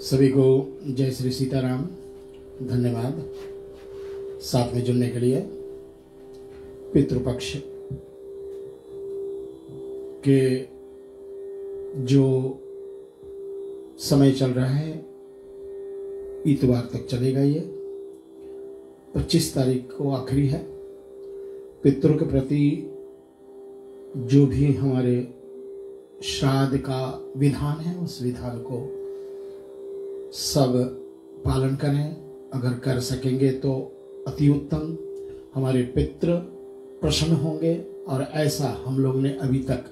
सभी को जय श्री सीताराम। धन्यवाद साथ में जुड़ने के लिए। पितृपक्ष के जो समय चल रहा है इतवार तक चलेगा। ये 25 तारीख को आखिरी है। पितरों के प्रति जो भी हमारे श्राद्ध का विधान है उस विधान को सब पालन करें। अगर कर सकेंगे तो अति उत्तम, हमारे पितृ प्रसन्न होंगे। और ऐसा हम लोग ने अभी तक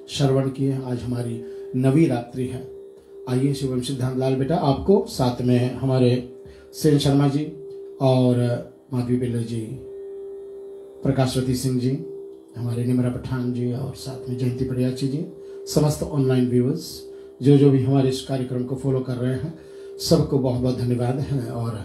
श्रवण किए। आज हमारी नवी रात्रि है। आइए शिवम सिद्धांत लाल बेटा आपको, साथ में हमारे सेन शर्मा जी और माधवी बिल्लो जी, प्रकाशवती सिंह जी, हमारे निमरा पठान जी और साथ में जयंती पड़ियाची जी, समस्त ऑनलाइन व्यूअर्स जो भी हमारे इस कार्यक्रम को फॉलो कर रहे हैं सबको बहुत बहुत धन्यवाद है। और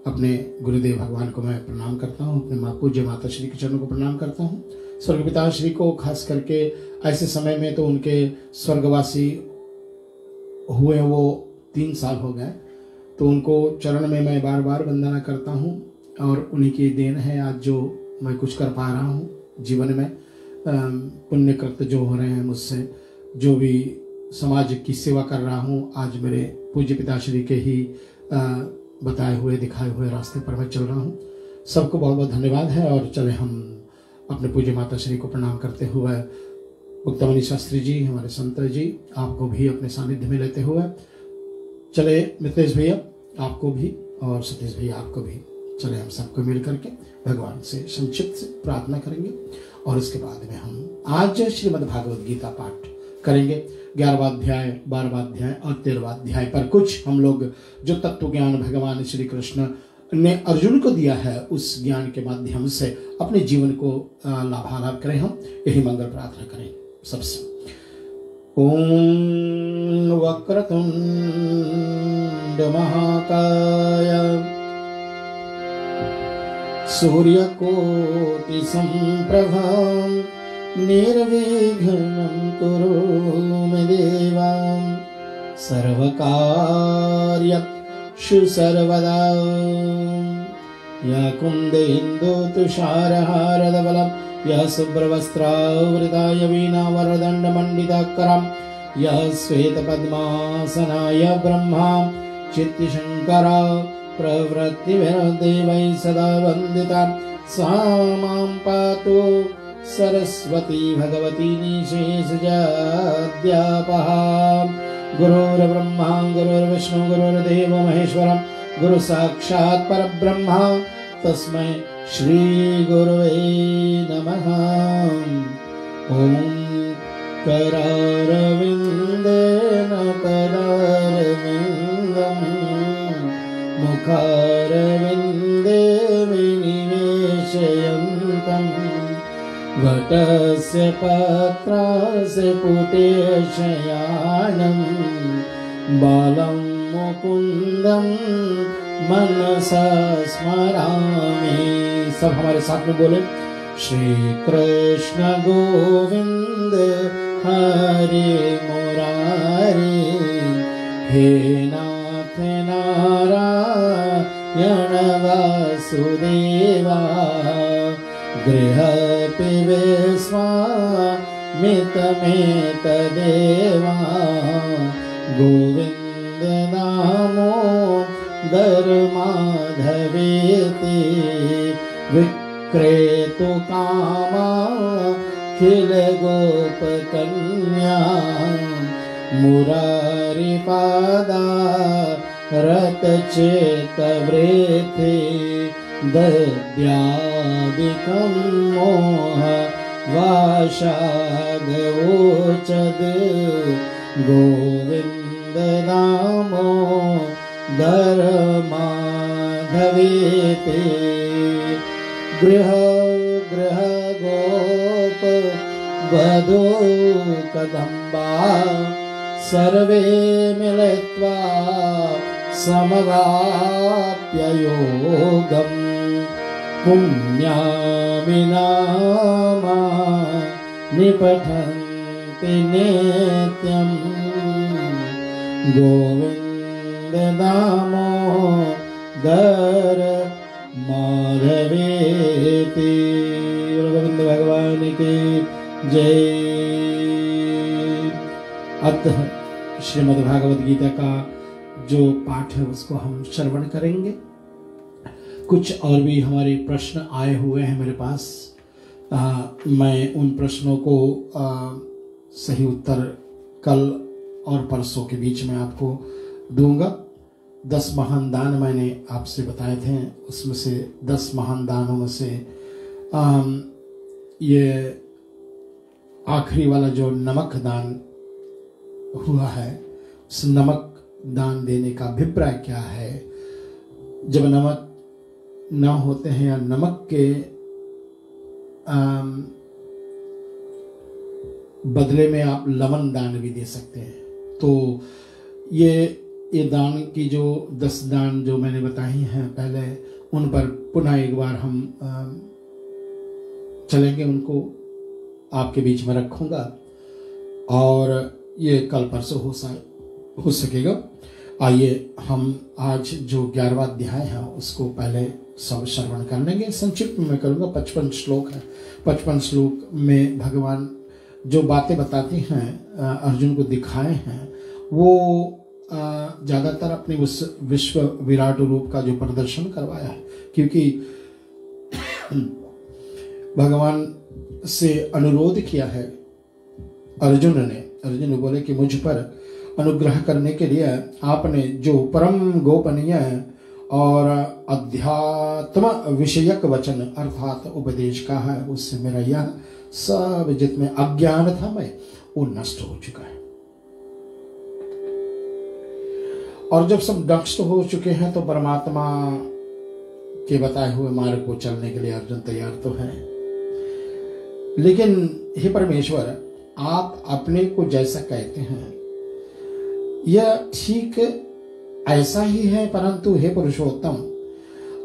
अपने गुरुदेव भगवान को मैं प्रणाम करता हूँ, अपने माँ पूज्य माता श्री के चरणों को प्रणाम करता हूँ। स्वर्ग पिता श्री को खास करके ऐसे समय में तो उनके स्वर्गवासी हुए वो 3 साल हो गए, तो उनको चरण में मैं बार बार वंदना करता हूँ। और उन्हीं की देन है आज जो मैं कुछ कर पा रहा हूँ जीवन में। पुण्य कृत्य जो हो रहे हैं मुझसे, जो भी समाज की सेवा कर रहा हूँ, आज मेरे पूज्य पिताश्री के ही बताए हुए दिखाए हुए रास्ते पर मैं चल रहा हूँ। सबको बहुत बहुत धन्यवाद है। और चले हम अपने पूज्य माता श्री को प्रणाम करते हुए, मुक्तमणि शास्त्री जी, हमारे संत जी, आपको भी अपने सानिध्य में लेते हुए चले। मितेश भैया आपको भी और सतीश भैया आपको भी। चले हम सबको मिल करके भगवान से संक्षिप्त से प्रार्थना करेंगे और इसके बाद में हम आज श्रीमद् भागवत गीता पाठ करेंगे। 11वां अध्याय, 12वां अध्याय और 13वां अध्याय पर कुछ हम लोग जो तत्व ज्ञान भगवान श्री कृष्ण ने अर्जुन को दिया है उस ज्ञान के माध्यम से अपने जीवन को लाभालाभ करें। हम यही मंगल प्रार्थना करें सबसे। ओम वक्रतुंड महाकाय सूर्यकोटि संप्रभा निर्विघ्नं कुरु मे देवा सर्वकार्येषु सर्वदा। या कुन्देन्दु तुषारहारधवलं, यः शुभ्रवस्त्रावृताय वीणावरदण्डमण्डिताकरं, यः श्वेतपद्मासनाय ब्रह्मा चित्तिशङ्करा प्रवृत्तिभिर्देवैः सदा वन्दिता। सा मां पातु सरस्वती भगवती निशेषजाड्यापः। गुरुर्ब्रह्मा गुरुर्विष्णु गुरुर्देवो महेश्वरः, गुरु साक्षात् परब्रह्म तस्मै श्री गुरुवे नमः। ओम करारविन्देन पदारविन्दं, मुखारविन्दे विनिवेशयन्तम्, वटस्य पत्रास्य पुटे शयानं, बालं मुकुन्दं मनसा स्मरामि। सब हमारे साथ में बोले। श्री कृष्ण गोविंद हरे मुरारी, हे नाथ नारायण वासुदेवा, गृहपि विश्वामित्रमेतदेवा, गोविन्द दामोदर माधवेति, विक्रेतु कामाखिल गोपकन्या, मुरारिपादा रतचेतवृत्ति, दद्यादिकं मोह वाषादवोचद्, गोविन्द दामोदर माधवेति। गृह गृह गोप वधू कदम्बा, सर्वे मिलित्वा समवाप्य योगम्, पुण्यामि नामानि पठन्ति नित्यम्, गोविन्द दामोदर माधवेति। गोविंद भगवान की जय। अतः श्रीमद् भागवत गीता का जो पाठ है उसको हम श्रवण करेंगे। कुछ और भी हमारे प्रश्न आए हुए हैं मेरे पास। मैं उन प्रश्नों को सही उत्तर कल और परसों के बीच में आपको दूंगा। 10 महान दान मैंने आपसे बताए थे, उसमें से 10 महान दानों में से ये आखिरी वाला जो नमक दान हुआ है, उस नमक दान देने का अभिप्राय क्या है। जब नमक ना होते हैं या नमक के बदले में आप लवण दान भी दे सकते हैं। तो ये दान की जो 10 दान जो मैंने बताई हैं पहले, उन पर पुनः एक बार हम चलेंगे, उनको आपके बीच में रखूंगा और ये कल परसों हो सकेगा। आइए हम आज जो 11वां अध्याय है उसको पहले सब श्रवण कर लेंगे। संक्षिप्त में मैं करूँगा। 55 श्लोक है। 55 श्लोक में भगवान जो बातें बताते हैं, अर्जुन को दिखाए हैं, वो ज़्यादातर अपने उस विश्व विराट रूप का जो प्रदर्शन करवाया है। क्योंकि भगवान से अनुरोध किया है अर्जुन बोले कि मुझ पर अनुग्रह करने के लिए आपने जो परम गोपनीय और अध्यात्म विषयक वचन अर्थात उपदेश का है, उससे मेरा यह सब जितने अज्ञान था मैं वो नष्ट हो चुका है। और जब सब नष्ट हो चुके हैं तो परमात्मा के बताए हुए मार्ग को चलने के लिए अर्जुन तैयार तो है। लेकिन हे परमेश्वर, आप अपने को जैसा कहते हैं यह ठीक ऐसा ही है, परंतु हे पुरुषोत्तम,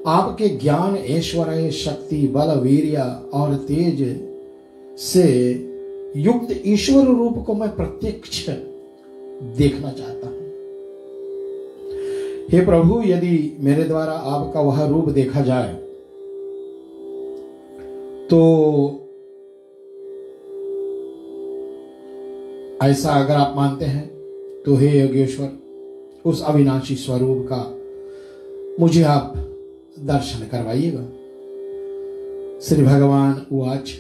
आपके ज्ञान, ऐश्वर्य, शक्ति, बल, वीर्य और तेज से युक्त ईश्वर रूप को मैं प्रत्यक्ष देखना चाहता हूं। हे प्रभु, यदि मेरे द्वारा आपका वह रूप देखा जाए तो ऐसा अगर आप मानते हैं तो हे योगेश्वर, उस अविनाशी स्वरूप का मुझे आप दर्शन करवाइएगा। श्री भगवान उवाच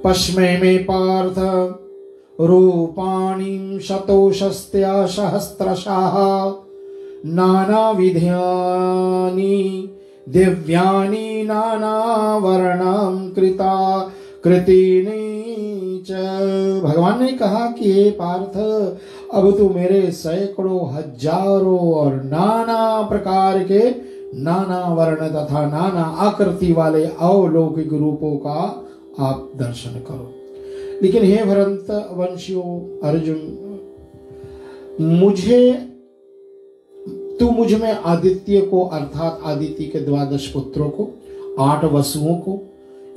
पश्मे मे पार्थ रूपाणि शतोषस्त्या सहस्रशः नानाविधानि दिव्यानि नानावर्णं कृतीनि च। भगवान ने कहा कि हे पार्थ, अब तू मेरे सैकड़ों, हजारों और नाना प्रकार के, नाना वर्ण तथा नाना आकृति वाले अलौकिक रूपों का आप दर्शन करो। लेकिन हे भरत वंशियों अर्जुन, तू मुझ में आदित्य को अर्थात आदित्य के 12 पुत्रों को, 8 वसुओं को,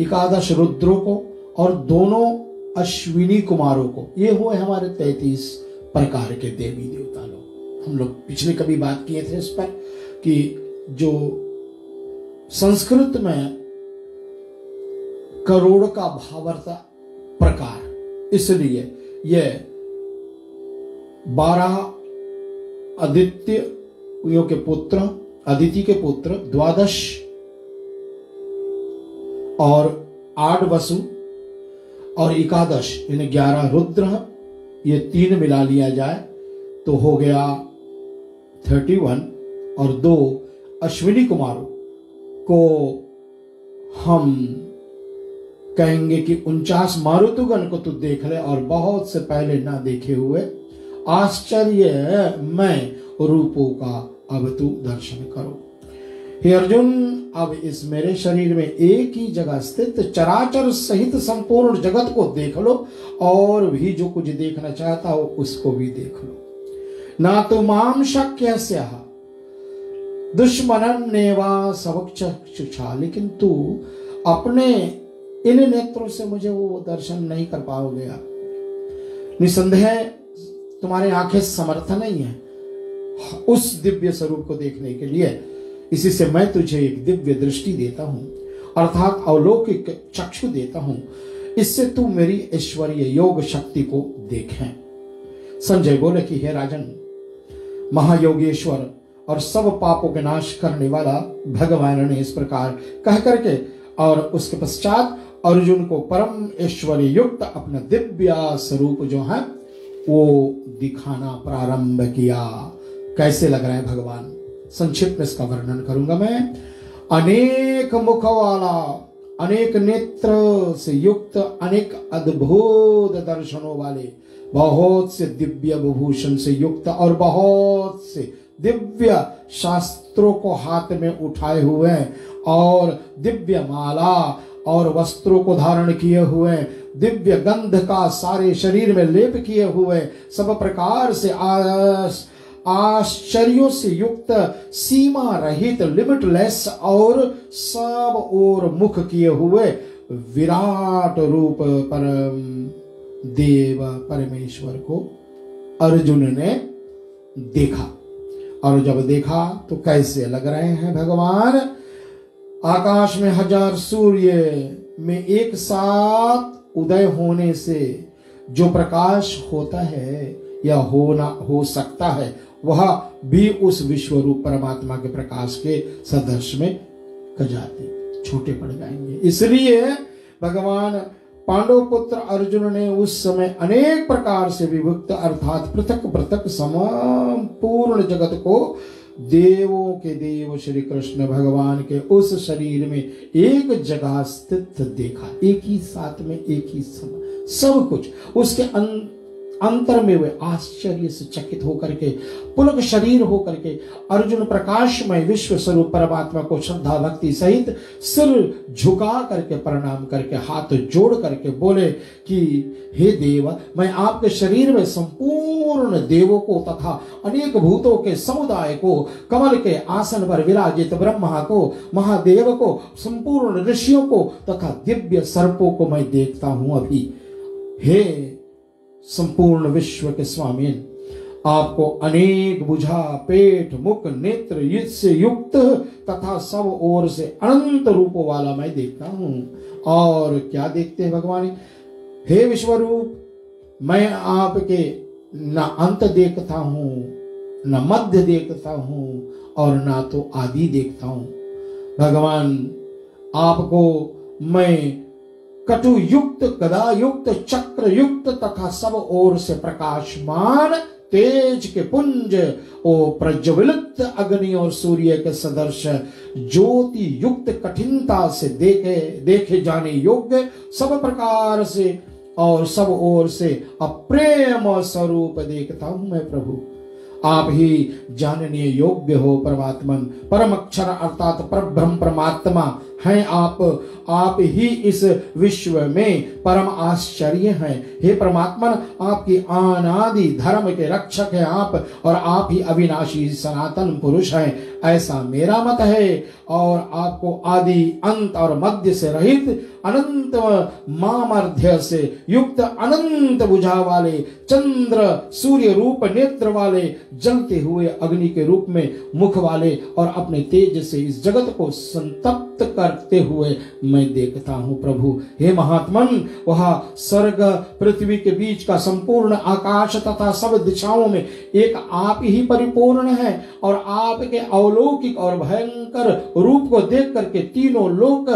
11 रुद्रों को और दोनों अश्विनी कुमारों को, ये हुए हमारे 33 प्रकार के देवी देवता लोग। हम लोग पिछले कभी बात किए थे इस पर कि जो संस्कृत में करोड़ का भावार्थ प्रकार, इसलिए यह 12 आदित्यों के पुत्र, अदिति के पुत्र 12 और 8 वसु और 11 यानी 11 रुद्र, ये 3 मिला लिया जाए तो हो गया 31 और 2 अश्विनी कुमारों को हम कहेंगे कि 49 मारुतगण को तू देख ले और बहुत से पहले ना देखे हुए आश्चर्य में रूपों का अब तू दर्शन करो। हे अर्जुन, अब इस मेरे शरीर में एक ही जगह स्थित चराचर सहित संपूर्ण जगत को देख लो और भी जो कुछ देखना चाहता हो उसको भी देख लो। ना तो माम शक्य दुश्मनन नेवा सवक्षुषा, लेकिन तू अपने इन नेत्रों से मुझे वो दर्शन नहीं कर पाओगे। निसंदेह तुम्हारी आंखें समर्थ नहीं है, उस दिव्य स्वरूप को देखने के लिए, इसी से मैं तुझे एक दिव्य दृष्टि देता हूं, अर्थात अलौकिक चक्षु देता हूं, इससे तू मेरी ऐश्वर्य योग शक्ति को देखें। संजय बोले कि हे राजन, महायोगेश्वर और सब पापों के नाश करने वाला भगवान ने इस प्रकार कह करके और उसके पश्चात अर्जुन को परम ऐश्वर्य युक्त अपना दिव्य स्वरूप जो है वो दिखाना प्रारंभ किया। कैसे लग रहा है भगवान? संक्षिप्त में इसका वर्णन करूंगा मैं। अनेक मुख वाला, अनेक नेत्र से युक्त, अनेक अद्भुत दर्शनों वाले, बहुत से दिव्य विभूषण से युक्त और बहुत से दिव्य शास्त्रों को हाथ में उठाए हुए और दिव्य माला और वस्त्रों को धारण किए हुए, दिव्य गंध का सारे शरीर में लेप किए हुए, सब प्रकार से आश्चर्यों से युक्त, सीमा रहित, लिमिटलेस और सब ओर मुख किए हुए विराट रूप परम देव परमेश्वर को अर्जुन ने देखा। और जब देखा तो कैसे लग रहे हैं भगवान? आकाश में 1000 सूर्य में एक साथ उदय होने से जो प्रकाश होता है या हो सकता है, वह भी उस विश्व रूप परमात्मा के प्रकाश के सदृश में कजाते छोटे पड़ जाएंगे। इसलिए भगवान पांडव पुत्र अर्जुन ने उस समय अनेक प्रकार से विभक्त अर्थात पृथक पृथक संपूर्ण जगत को देवों के देव श्री कृष्ण भगवान के उस शरीर में एक जगह स्थित देखा। एक ही साथ में, एक ही समय, सब कुछ उसके अंतर में वे आश्चर्य से चकित होकर के, पुलक शरीर होकर के अर्जुन प्रकाशमय विश्व स्वरूप परमात्मा को श्रद्धा भक्ति सहित सिर झुका करके प्रणाम करके हाथ जोड़ करके बोले कि हे देव, मैं आपके शरीर में संपूर्ण देवों को तथा अनेक भूतों के समुदाय को, कमल के आसन पर विराजित ब्रह्मा को, महादेव को, संपूर्ण ऋषियों को तथा दिव्य सर्पों को मैं देखता हूं अभी। हे संपूर्ण विश्व के स्वामी, आपको अनेक भुजा, पेट, मुख, नेत्र से युक्त तथा सब ओर से अनंत रूपों वाला मैं देखता हूं। और क्या देखते हैं भगवान? हे विश्वरूप, मैं आपके न अंत देखता हूं, न मध्य देखता हूं और ना तो आदि देखता हूं। भगवान, आपको मैं कटु युक्त, गदा युक्त, चक्र युक्त तथा सब ओर से प्रकाशमान तेज के पुंज ओ प्रज्वलित अग्नि और सूर्य के सदृश ज्योति युक्त कठिनता से देखे जाने योग्य, सब प्रकार से और सब ओर से अप्रेम स्वरूप देखता हूं मैं प्रभु। आप ही जाननीय योग्य हो परमात्मन, परम अक्षर अर्थात परब्रह्म परमात्मा हैं आप ही इस विश्व में परम आश्चर्य हैं। हे परमात्मा, आपकी अनादि धर्म के रक्षक हैं आप, और आप ही अविनाशी सनातन पुरुष हैं, ऐसा मेरा मत है। और आपको आदि अंत और मध्य से रहित, अनंत मामर्ध्य से युक्त, अनंत भुजा वाले, चंद्र सूर्य रूप नेत्र वाले, जलते हुए अग्नि के रूप में मुख वाले और अपने तेज से इस जगत को संतप्त करते हुए मैं देखता हूं प्रभु। हे महात्मन, वह स्वर्ग पृथ्वी के बीच का संपूर्ण आकाश तथा सब दिशाओं में एक आप ही परिपूर्ण है, और आपके अलौकिक और भयंकर रूप को देख करके तीनों लोक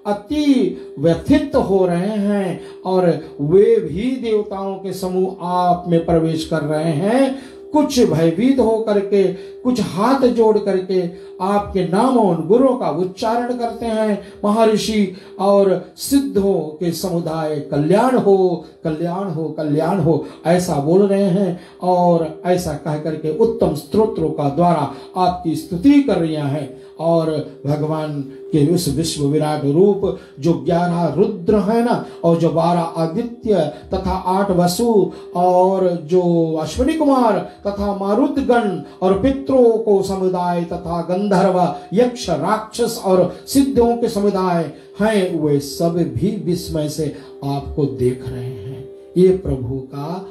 अति व्यथित हो रहे हैं, और वे भी देवताओं के समूह आप में प्रवेश कर रहे हैं। कुछ भयभीत होकर के, कुछ हाथ जोड़ करके आपके नामों और गुणों का उच्चारण करते हैं। महर्षि और सिद्धों के समुदाय कल्याण हो, कल्याण हो, कल्याण हो, ऐसा बोल रहे हैं, और ऐसा कह करके उत्तम स्तोत्रों का द्वारा आपकी स्तुति कर रही हैं। और भगवान के उस विश्व विराट रूप जो 11 रुद्र है ना, और जो 12 आदित्य तथा 8 वसु, और जो अश्विनी कुमार तथा मारुतगण और पितरों को समुदाय तथा गंधर्व, यक्ष, राक्षस और सिद्धों के समुदाय हैं, वे सब भी विस्मय से आपको देख रहे हैं। ये प्रभु का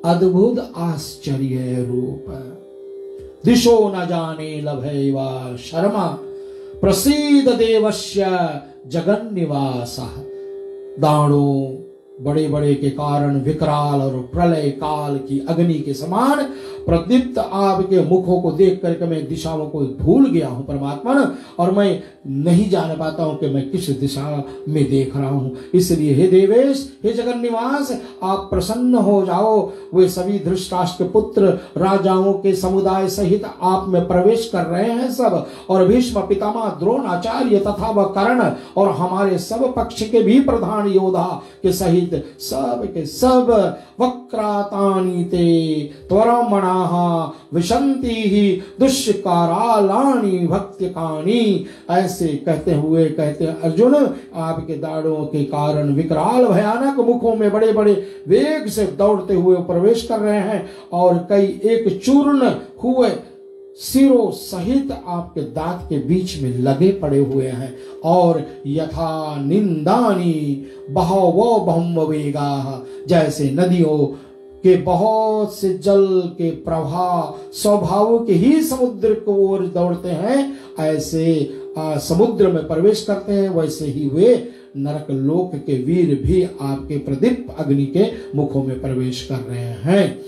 अद्भुत आश्चर्य रूप है। दिशो न जाने लभे वा शर्मा प्रसीद देवस्य जगन्निवासः। दानों बड़े बड़े के कारण विकराल और प्रलय काल की अग्नि के समान प्रदीप्त आपके मुखों को देख करके मैं दिशाओं को भूल गया हूं परमात्मा, और मैं नहीं जान पाता हूं कि मैं किस दिशा में देख रहा हूं। इसलिए हे देवेश, हे जगन्निवास, आप प्रसन्न हो जाओ। वे सभी धृतराष्ट्र के पुत्र राजाओं के समुदाय सहित आप में प्रवेश कर रहे हैं सब, और भीष्म पितामह द्रोणाचार्य तथा वह कर्ण और हमारे सब पक्ष के भी प्रधान योद्धा के सहित सब के सब वक्रातानि ते त्वरमणाः विशन्ति ही दुष्कारालानि भक्त्यकानि। ऐसे कहते हुए कहते अर्जुन, आपके दाढ़ों के कारण विकराल भयानक मुखों में बड़े बड़े वेग से दौड़ते हुए प्रवेश कर रहे हैं, और कई एक चूर्ण हुए सिरों सहित आपके दांत के बीच में लगे पड़े हुए हैं, और यथा निंदानी बहवो बहुवेगा, जैसे नदियों के बहुत से जल के प्रवाह स्वभाव के ही समुद्र को ओर दौड़ते हैं, ऐसे समुद्र में प्रवेश करते हैं, वैसे ही वे नरक लोक के वीर भी आपके प्रदीप्त अग्नि के मुखों में प्रवेश कर रहे हैं।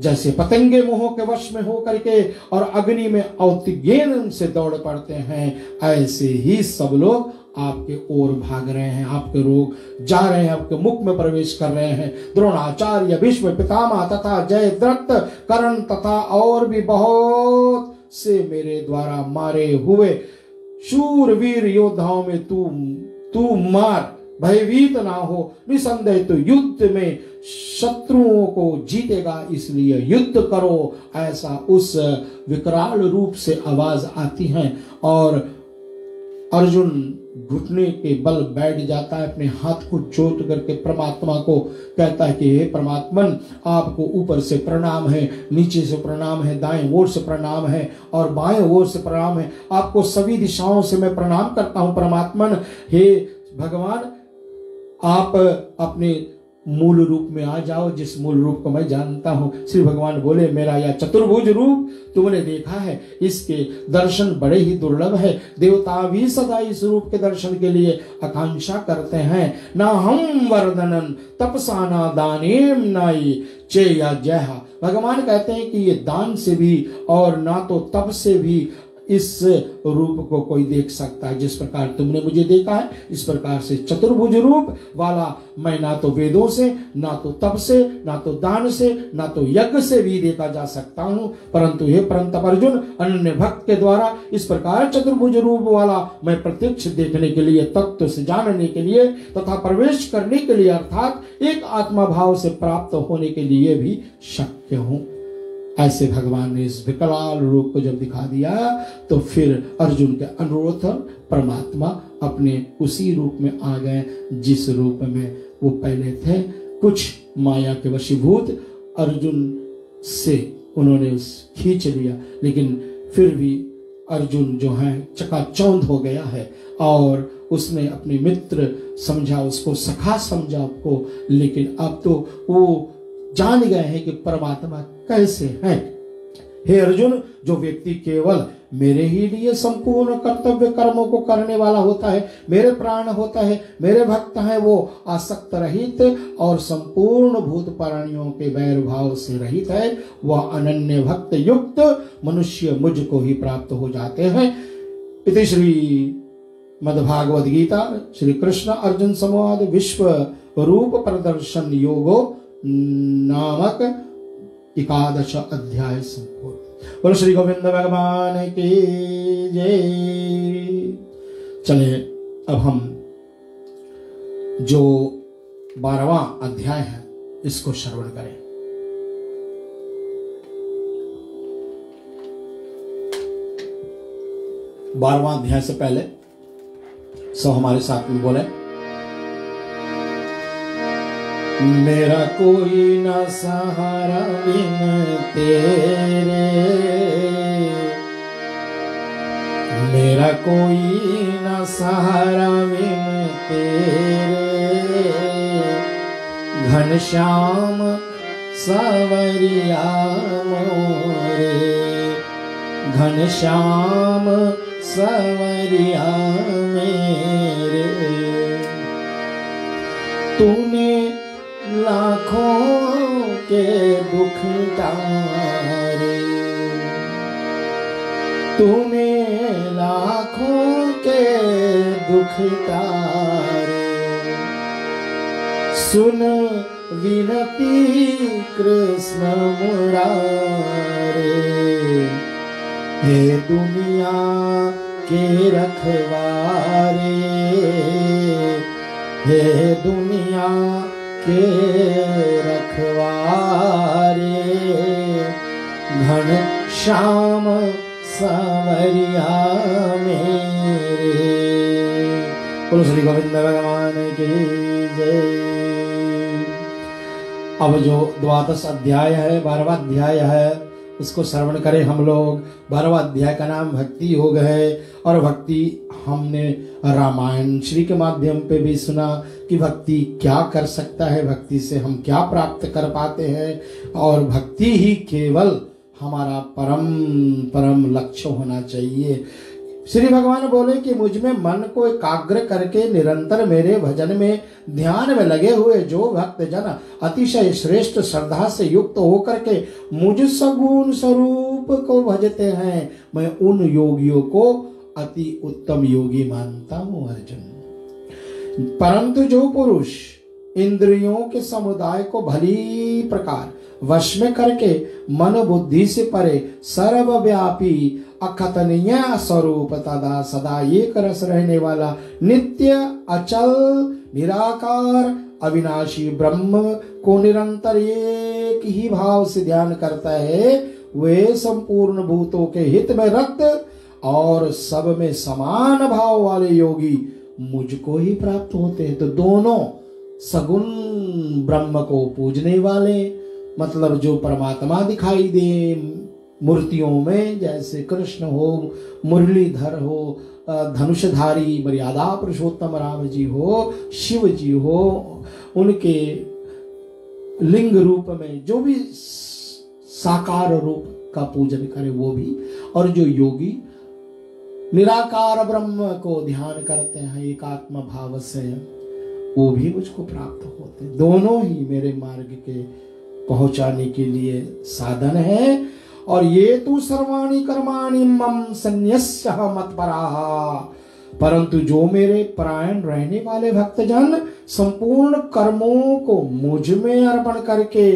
जैसे पतंगे मोह के वश में हो करके और अग्नि में औतिज्ञान से दौड़ पड़ते हैं, ऐसे ही सब लोग आपके ओर भाग रहे हैं, आपके रोग जा रहे हैं, आपके मुख में प्रवेश कर रहे हैं। द्रोणाचार्य, भीष्म पितामह तथा जयद्रथ, कर्ण तथा और भी बहुत से मेरे द्वारा मारे हुए शूरवीर योद्धाओं में तू मार, भयभीत ना हो, निसंदेह तो युद्ध में शत्रुओं को जीतेगा, इसलिए युद्ध करो, ऐसा उस विकराल रूप से आवाज आती है। और अर्जुन घुटने के बल बैठ जाता है, अपने हाथ को जोत करके परमात्मा को कहता है कि हे परमात्मन, आपको ऊपर से प्रणाम है, नीचे से प्रणाम है, दाएं ओर से प्रणाम है और बाएं ओर से प्रणाम है, आपको सभी दिशाओं से मैं प्रणाम करता हूं परमात्मन। हे भगवान, आप अपने मूल रूप में आ जाओ, जिस मूल रूप को मैं जानता हूं। श्री भगवान बोले, मेरा यह चतुर्भुज रूप तुमने देखा है, इसके दर्शन बड़े ही दुर्लभ है, देवता भी सदा इस रूप के दर्शन के लिए आकांक्षा करते हैं। ना हम वर्धनन तपसा ना दानेम नाई चेया जय। भगवान कहते हैं कि ये दान से भी और ना तो तप से भी इस रूप को कोई देख सकता है। जिस प्रकार तुमने मुझे देखा है, इस प्रकार से चतुर्भुज रूप वाला मैं ना तो वेदों से, ना तो तप से, ना तो दान से, ना तो यज्ञ से भी देखा जा सकता हूं, परंतु हे परंतप अर्जुन, अन्य भक्त के द्वारा इस प्रकार चतुर्भुज रूप वाला मैं प्रत्यक्ष देखने के लिए, तत्व से जानने के लिए तथा प्रवेश करने के लिए, अर्थात एक आत्मा भाव से प्राप्त होने के लिए भी शक्य हूं। ऐसे भगवान ने इस विकराल रूप को जब दिखा दिया, तो फिर अर्जुन के अनुरोध परमात्मा अपने उसी रूप में आ गए जिस रूप में वो पहले थे। कुछ माया के वशीभूत अर्जुन से उन्होंने खींच लिया, लेकिन फिर भी अर्जुन जो है चकाचौंध हो गया है, और उसने अपने मित्र समझा, उसको सखा समझा को, लेकिन अब तो वो जान गए हैं कि परमात्मा कैसे हैं। हे अर्जुन, जो व्यक्ति केवल मेरे ही लिए संपूर्ण कर्तव्य कर्मों को करने वाला होता है, मेरे प्राण होता है, मेरे भक्त है, वो आसक्त रहित और संपूर्ण भूत प्राणियों के वैर भाव से रहित है, वह अनन्य भक्त युक्त मनुष्य मुझको ही प्राप्त हो जाते हैं। इति श्री मद्भागवत गीता श्री कृष्ण अर्जुन संवाद विश्व रूप प्रदर्शन योगो नामक 11 अध्याय संपूर्ण। बोलो श्री गोविंद भगवान की जय। चलिए अब हम जो 12वां अध्याय है इसको श्रवण करें। बारहवां अध्याय से पहले सब हमारे साथ में बोले, मेरा कोई न सहारा बिन तेरे, मेरा कोई न सहारा बिन तेरे, घनश्याम सावरिया मोरे, घनश्याम संवरिया मेरे, तूने लाखों के दुख तारे, तूने लाखों के दुख तारे, सुन विनती कृष्ण मुरारे, हे दुनिया के रखवारे, हे दुनिया के रखवारे, घन श्याम सांवरिया मेरे। बोलो श्री गोविंद भगवान की जय। अब जो द्वादश अध्याय है, 12वां अध्याय है, उसको श्रवण करें हम लोग। 12वां अध्याय का नाम भक्ति योग है। और भक्ति हमने रामायण श्री के माध्यम पे भी सुना कि भक्ति क्या कर सकता है, भक्ति से हम क्या प्राप्त कर पाते हैं। और भक्ति ही केवल हमारा परम लक्ष्य होना चाहिए। श्री भगवान बोले कि मुझ में मन को एकाग्र करके निरंतर मेरे भजन में ध्यान में लगे हुए जो भक्त जन अतिशय श्रेष्ठ श्रद्धा से युक्त होकर के मुझ सगुण स्वरूप को भजते हैं, मैं उन योगियों को अति उत्तम योगी मानता हूं अर्जुन। परंतु जो पुरुष इंद्रियों के समुदाय को भली प्रकार वश में करके मन बुद्धि से परे सर्वव्यापी अकथनीय स्वरूप तदा सदा एक रस रहने वाला नित्य अचल निराकार अविनाशी ब्रह्म को निरंतर एक ही भाव से ध्यान करता है, वे संपूर्ण भूतों के हित में रक्त और सब में समान भाव वाले योगी मुझको ही प्राप्त होते हैं। तो दोनों सगुण ब्रह्म को पूजने वाले, मतलब जो परमात्मा दिखाई दे मूर्तियों में, जैसे कृष्ण हो, मुरलीधर हो, धनुषधारी मर्यादा पुरुषोत्तम राम जी हो, शिव जी हो, उनके लिंग रूप में जो भी साकार रूप का पूजन करे वो भी, और जो योगी निराकार ब्रह्म को ध्यान करते हैं एकात्म भाव से, वो भी मुझको प्राप्त होते। दोनों ही मेरे मार्ग के पहुंचाने के लिए साधन है। और ये तू सर्वाणि कर्माणि मम संन्यस्य मत्पराः, परंतु जो मेरे परायण रहने वाले भक्तजन संपूर्ण कर्मों को मुझ में अर्पण करके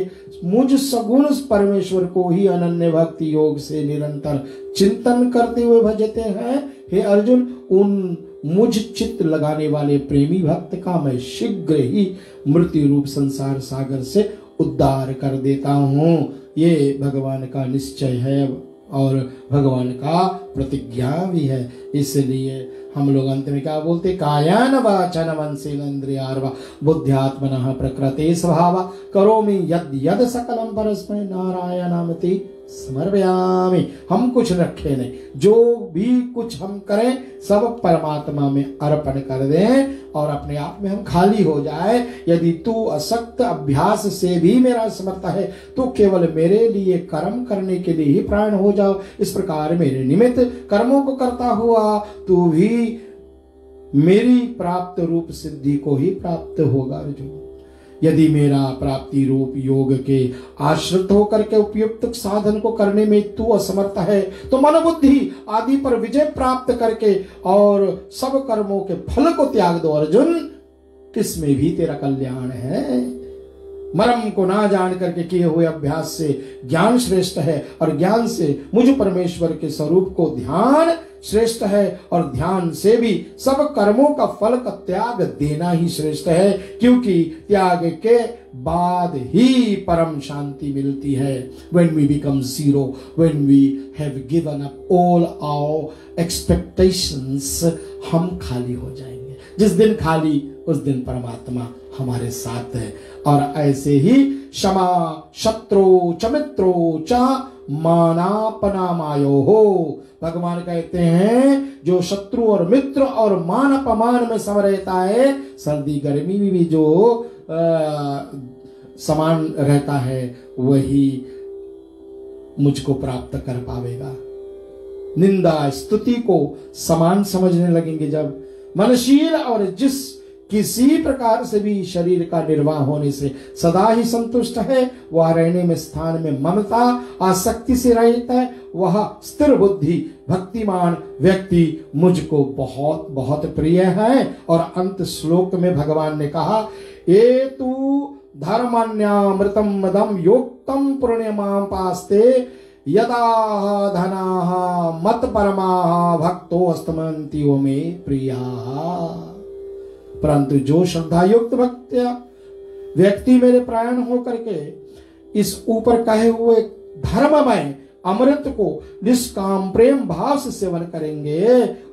मुझ सगुण परमेश्वर को ही अनन्य भक्ति योग से निरंतर चिंतन करते हुए भजते हैं, हे अर्जुन, उन मुझ चित्त लगाने वाले प्रेमी भक्त का मैं शीघ्र ही मृत्यु रूप संसार सागर से उद्धार कर देता हूँ। ये भगवान का निश्चय है और भगवान का प्रतिज्ञा भी है। इसलिए हम लोग अंत में क्या बोलते, कायन वाचन मनसेन्द्रियार्वा बुद्ध्यात्मनः प्रकृते स्वभाव करोमि यद यद सकलम परस्मै नारायणामिति समर्पयामि। हम कुछ रखे नहीं, जो भी कुछ हम करें सब परमात्मा में अर्पण कर दें और अपने आप में हम खाली हो जाए। यदि तू असक्त अभ्यास से भी मेरा समर्थ है तो केवल मेरे लिए कर्म करने के लिए ही प्राण हो जाओ। इस प्रकार मेरे निमित्त कर्मों को करता हुआ तू भी मेरी प्राप्त रूप सिद्धि को ही प्राप्त होगा अर्जुन। यदि मेरा प्राप्ति रूप योग के आश्रित होकर के उपयुक्त साधन को करने में तू असमर्थ है तो मन बुद्धि आदि पर विजय प्राप्त करके और सब कर्मों के फल को त्याग दो अर्जुन, इसमें भी तेरा कल्याण है। मरम को ना जान करके किए हुए अभ्यास से ज्ञान श्रेष्ठ है और ज्ञान से मुझ परमेश्वर के स्वरूप को ध्यान श्रेष्ठ है और ध्यान से भी सब कर्मों का फल का त्याग देना ही श्रेष्ठ है, क्योंकि त्याग के बाद ही परम शांति मिलती है। When we become zero, when we have given up all our expectations, हम खाली हो जाएंगे। जिस दिन खाली उस दिन परमात्मा हमारे साथ है। और ऐसे ही क्षमा शत्रु च मित्रो च मानापनामायो हो, भगवान कहते हैं जो शत्रु और मित्र और मान अपमान में सम रहता है, सर्दी गर्मी में भी जो समान रहता है वही मुझको प्राप्त कर पावेगा। निंदा स्तुति को समान समझने लगेंगे। जब मनशील और जिस किसी प्रकार से भी शरीर का निर्वाह होने से सदा ही संतुष्ट है, वह रहने में स्थान में ममता आसक्ति से रहित है, वह स्थिर बुद्धि भक्तिमान व्यक्ति मुझको बहुत बहुत प्रिय है। और अंत श्लोक में भगवान ने कहा, ये तू धर्मान्यामृतम मदम योक्तम पुण्यमां पास्ते यदा धना मत परमा भक्तो अस्तमंति वो में प्रिया। परंतु जो श्रद्धा युक्त भक्त व्यक्ति मेरे प्राण होकर के इस ऊपर कहे हुए धर्ममय अमृत को निष्काम प्रेम भाव से सेवन करेंगे,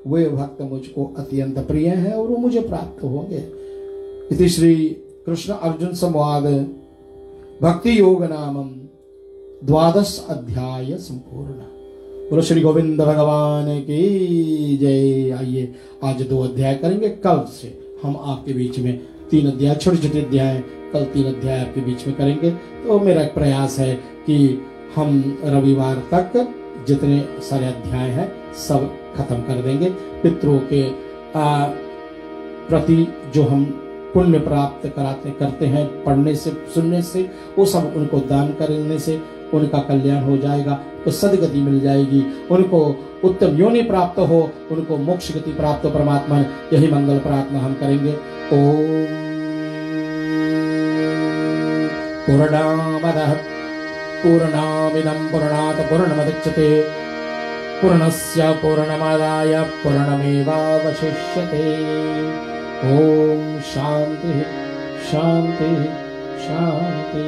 वे भक्त मुझको अत्यंत प्रिय है और वो मुझे प्राप्त होंगे। इति श्री कृष्ण अर्जुन संवाद भक्ति योग नामम 12 अध्याय संपूर्ण। बोलो श्री गोविंद भगवान की जय। आइए आज 2 अध्याय करेंगे। कल से हम आपके बीच में 3 अध्याय, छोटे छोटे अध्याय, कल 3 अध्याय आपके बीच में करेंगे। तो मेरा एक प्रयास है कि हम रविवार तक जितने सारे अध्याय हैं सब खत्म कर देंगे। पितरों के प्रति जो हम पुण्य प्राप्त करते हैं पढ़ने से सुनने से, वो सब उनको दान करने से उनका कल्याण हो जाएगा, तो सदगति मिल जाएगी, उनको उत्तम योनि प्राप्त हो, उनको मोक्ष गति प्राप्त हो परमात्मा। यही मंगल प्रार्थना हम करेंगे। ओम पूर्णमदः पूर्णमिदं पूर्णात् पूर्णमुदच्यते पूर्णस्य पूर्णमादाय पूर्णमेवावशिष्यते। ओम शांति शांति शांति।